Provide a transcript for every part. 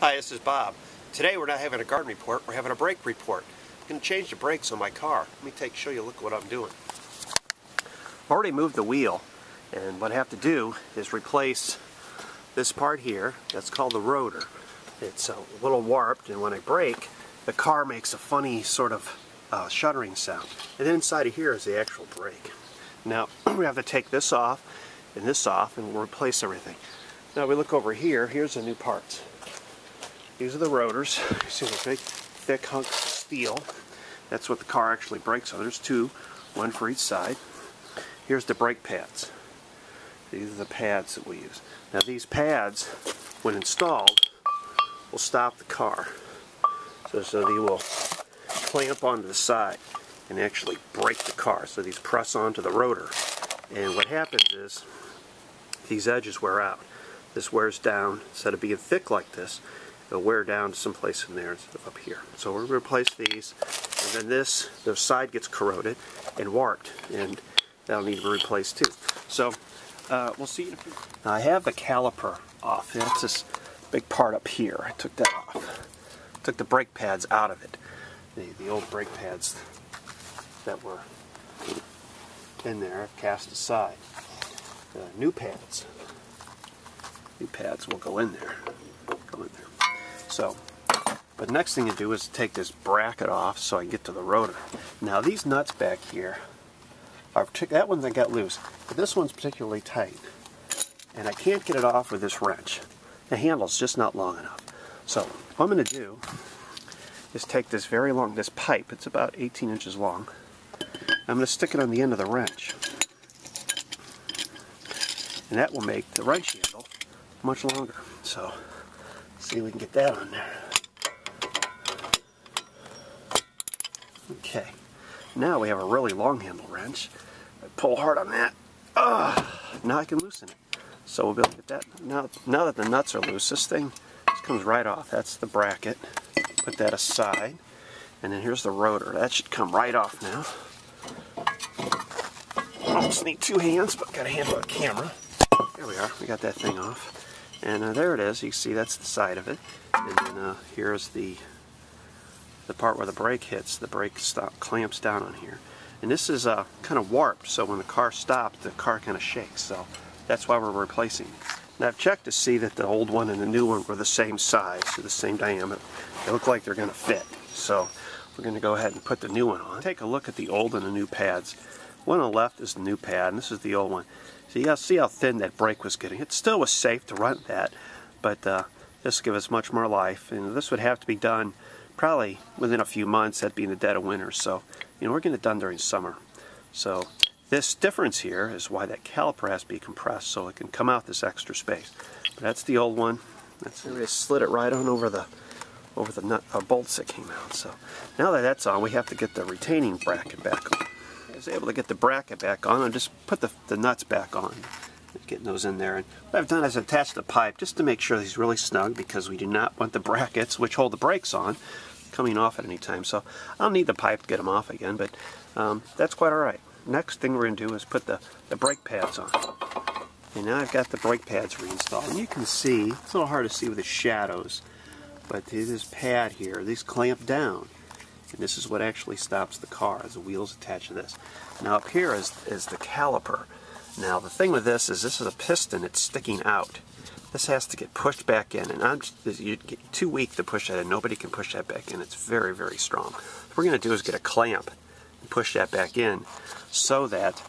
Hi, this is Bob. Today we're not having a garden report, we're having a brake report. I'm going to change the brakes on my car. Let me show you look what I'm doing. I've already moved the wheel, and what I have to do is replace this part here. That's called the rotor. It's a little warped, and when I brake, the car makes a funny sort of shuddering sound. And then inside of here is the actual brake. Now we have to take this off, and we'll replace everything. Now we look over here, here's the new parts. These are the rotors. You see the big, thick hunks of steel. That's what the car actually brakes on. There's two, one for each side. Here's the brake pads. These are the pads that we use. Now these pads, when installed, will stop the car. So they will clamp onto the side and actually brake the car. So these press onto the rotor. And what happens is, these edges wear out. This wears down. Instead of being thick like this, it'll wear down to someplace in there instead of up here. So we're going to replace these, and then the side gets corroded and warped, and that'll need to be replaced too. So we'll see. Now I have the caliper off. That's this big part up here. I took that off. Took the brake pads out of it. The old brake pads that were in there I've cast aside. The new pads will go in there. So, but next thing to do is take this bracket off so I can get to the rotor. Now these nuts back here, that one I got loose, but this one's particularly tight. And I can't get it off with this wrench. The handle's just not long enough. So what I'm going to do is take this this pipe, it's about 18 inches long. I'm going to stick it on the end of the wrench. And that will make the wrench handle much longer. So, see if we can get that on there. Okay, now we have a really long handle wrench. I pull hard on that. Now I can loosen it. So we'll be able to get that. Now that the nuts are loose, this comes right off. That's the bracket. Put that aside. And then here's the rotor. That should come right off now. Almost need two hands, but got a hand on the camera. There we are. We got that thing off. And there it is. You can see that's the side of it. And then here's the part where the brake hits. The brake clamps down on here. And this is kind of warped, so when the car stops, the car kind of shakes. So that's why we're replacing it. Now I've checked to see that the old one and the new one were the same size, so the same diameter. They look like they're going to fit. So we're going to go ahead and put the new one on. Take a look at the old and the new pads. One on the left is the new pad, and this is the old one. So you see how thin that brake was getting. It still was safe to run that, but this will give us much more life. And this would have to be done probably within a few months. That'd be in the dead of winter. So we're getting it done during summer. So this difference here is why that caliper has to be compressed so it can come out this extra space. But that's the old one. We just slid it right on over the nut bolts that came out. So now that that's on, we have to get the retaining bracket back on. I was able to get the bracket back on and just put the nuts back on, getting those in there. And what I've done is attach the pipe just to make sure he's really snug, because we do not want the brackets, which hold the brakes on, coming off at any time. So I'll need the pipe to get them off again, but that's quite alright. Next thing we're going to do is put the brake pads on. And now I've got the brake pads reinstalled. And you can see, it's a little hard to see with the shadows, but this pad here, these clamp down. And this is what actually stops the car, as the wheels attached to this. Now up here is the caliper. Now the thing with this is a piston that's sticking out. This has to get pushed back in, and you'd get too weak to push that in. Nobody can push that back in. It's very, very strong. What we're going to do is get a clamp and push that back in, so that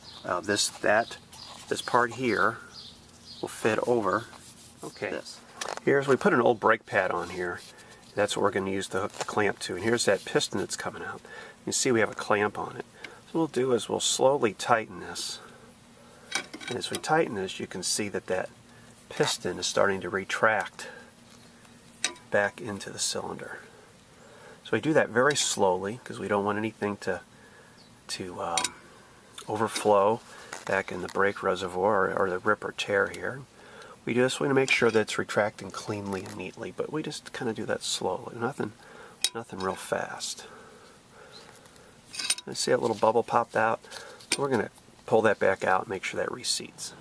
this part here will fit over. Okay. We put an old brake pad on here. That's what we're going to use to hook the clamp to. And here's that piston that's coming out. You can see we have a clamp on it. So what we'll do is we'll slowly tighten this. And as we tighten this, you can see that piston is starting to retract back into the cylinder. So we do that very slowly, because we don't want anything to overflow back in the brake reservoir or the rip or tear here. We just want to make sure that it's retracting cleanly and neatly, but we just kind of do that slowly. Nothing real fast. I see that little bubble popped out. So we're going to pull that back out and make sure that reseats.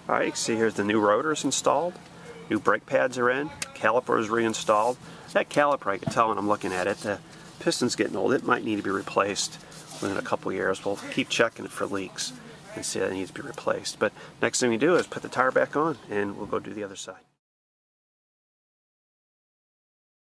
Alright, you can see here's the new rotors installed. New brake pads are in. Caliper is reinstalled. That caliper, I can tell when I'm looking at it, the piston's getting old. It might need to be replaced within a couple years. We'll keep checking it for leaks and see if it needs to be replaced. But next thing we do is put the tire back on, and we'll go do the other side.